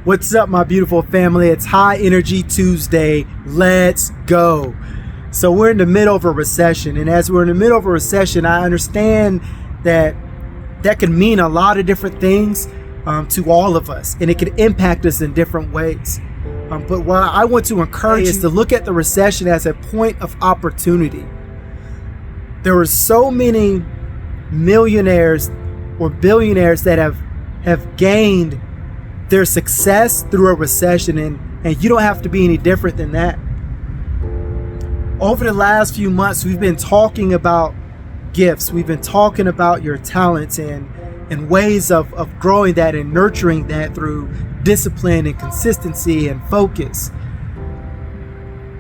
What's up, my beautiful family? It's High Energy Tuesday. Let's go. So we're in the middle of a recession, and as we're in the middle of a recession, I understand that can mean a lot of different things to all of us, and it can impact us in different ways. But what I want to encourage is to look at the recession as a point of opportunity. There are so many millionaires or billionaires that have gained their success through a recession, and you don't have to be any different than that. Over the last few months, we've been talking about gifts. We've been talking about your talents and ways of growing that and nurturing that through discipline and consistency and focus.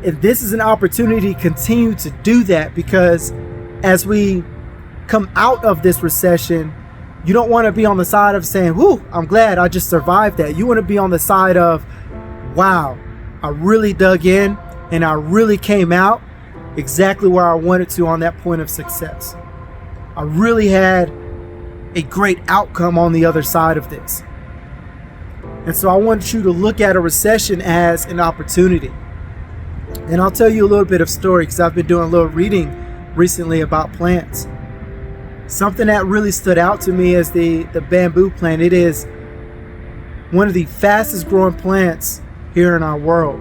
And this is an opportunity to continue to do that, because as we come out of this recession, you don't want to be on the side of saying, "Whoo, I'm glad I just survived that." You want to be on the side of, "Wow, I really dug in and I really came out exactly where I wanted to on that point of success. I really had a great outcome on the other side of this." And so I want you to look at a recession as an opportunity. And I'll tell you a little bit of story, because I've been doing a little reading recently about plants. Something that really stood out to me is the bamboo plant. It is one of the fastest growing plants here in our world.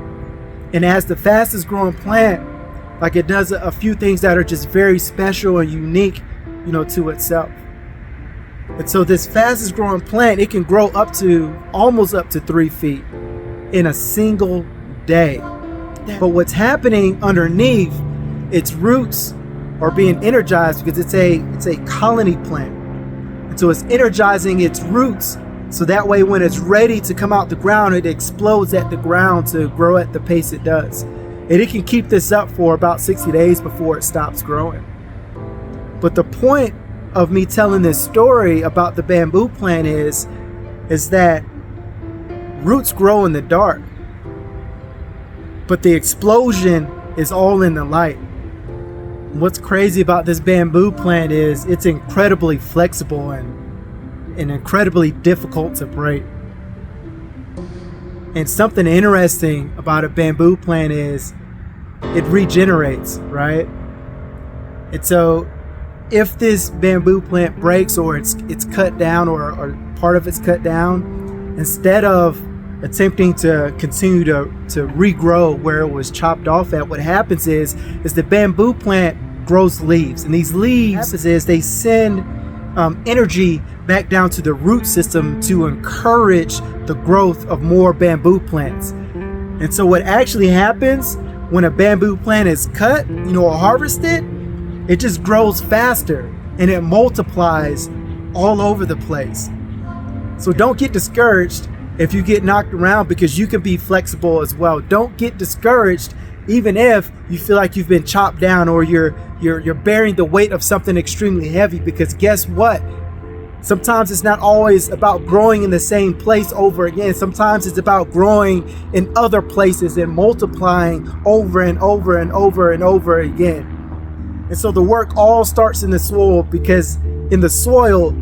And as the fastest growing plant, like, it does a few things that are just very special and unique, to itself. And so this fastest growing plant, it can grow almost up to 3 feet in a single day. But what's happening underneath, its roots are being energized, because it's a colony plant. And so it's energizing its roots, so that way when it's ready to come out the ground, it explodes at the ground to grow at the pace it does. And it can keep this up for about 60 days before it stops growing. But the point of me telling this story about the bamboo plant is that roots grow in the dark, but the explosion is all in the light. What's crazy about this bamboo plant is it's incredibly flexible and incredibly difficult to break. And something interesting about a bamboo plant is it regenerates, right? And so if this bamboo plant breaks, or it's cut down, or part of it's cut down, instead of attempting to continue to regrow where it was chopped off at, what happens is the bamboo plant grows leaves, and these leaves they send energy back down to the root system to encourage the growth of more bamboo plants. And so what actually happens when a bamboo plant is cut, or harvested, it just grows faster and it multiplies all over the place. So don't get discouraged if you get knocked around, because you can be flexible as well. Don't get discouraged even if you feel like you've been chopped down, or you're bearing the weight of something extremely heavy, because guess what? Sometimes it's not always about growing in the same place over again. Sometimes it's about growing in other places and multiplying over and over and over and over again. And so the work all starts in the soil, because in the soil,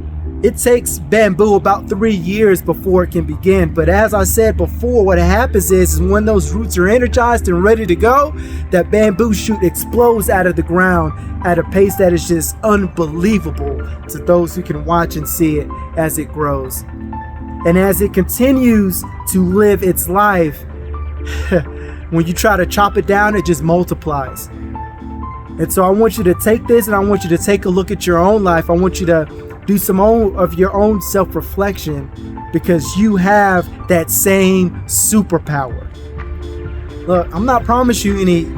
it takes bamboo about 3 years before it can begin. But as I said before, what happens is when those roots are energized and ready to go, that bamboo shoot explodes out of the ground at a pace that is just unbelievable to those who can watch and see it as it grows. And as it continues to live its life, when you try to chop it down, it just multiplies. And so I want you to take this, and I want you to take a look at your own life. I want you to do some of your own self-reflection, because you have that same superpower. Look, I'm not promising you any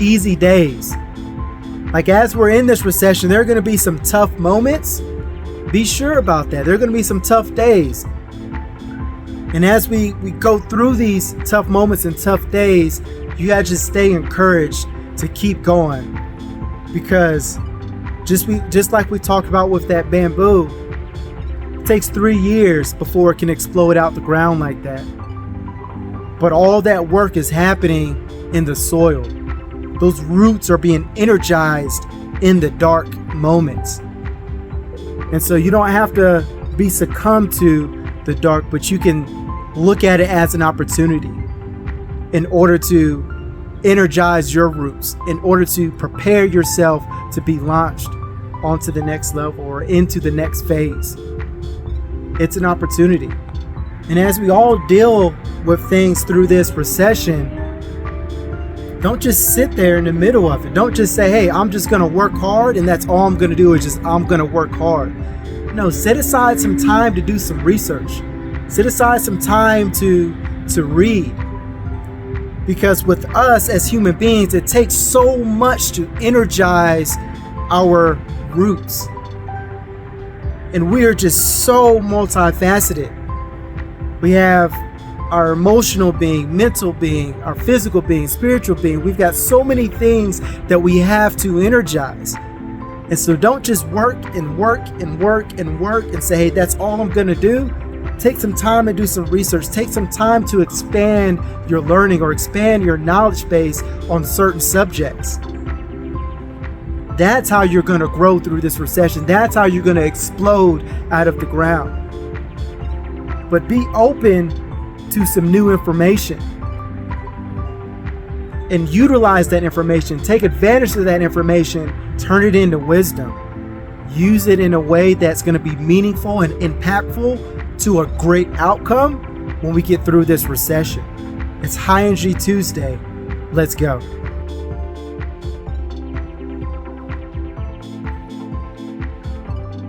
easy days. Like, as we're in this recession, there are going to be some tough moments. Be sure about that. There are going to be some tough days. And as we go through these tough moments and tough days, you got to just stay encouraged to keep going. Because just like we talked about with that bamboo, it takes 3 years before it can explode out the ground like that. But all that work is happening in the soil. Those roots are being energized in the dark moments. And so you don't have to be succumbed to the dark, but you can look at it as an opportunity in order to energize your roots, in order to prepare yourself to be launched onto the next level or into the next phase. It's an opportunity. And as we all deal with things through this recession, don't just sit there in the middle of it. Don't just say, hey, I'm just going to work hard and that's all I'm going to do is I'm going to work hard. No, set aside some time to do some research. Set aside some time to read. Because with us as human beings, it takes so much to energize our roots. And we are just so multifaceted. We have our emotional being, mental being, our physical being, spiritual being. We've got so many things that we have to energize. And so don't just work and work and work and work and say, hey, that's all I'm going to do. Take some time and do some research. Take some time to expand your learning or expand your knowledge base on certain subjects. That's how you're going to grow through this recession. That's how you're going to explode out of the ground. But be open to some new information and utilize that information. Take advantage of that information. Turn it into wisdom. Use it in a way that's going to be meaningful and impactful to a great outcome when we get through this recession. It's High Energy Tuesday. Let's go.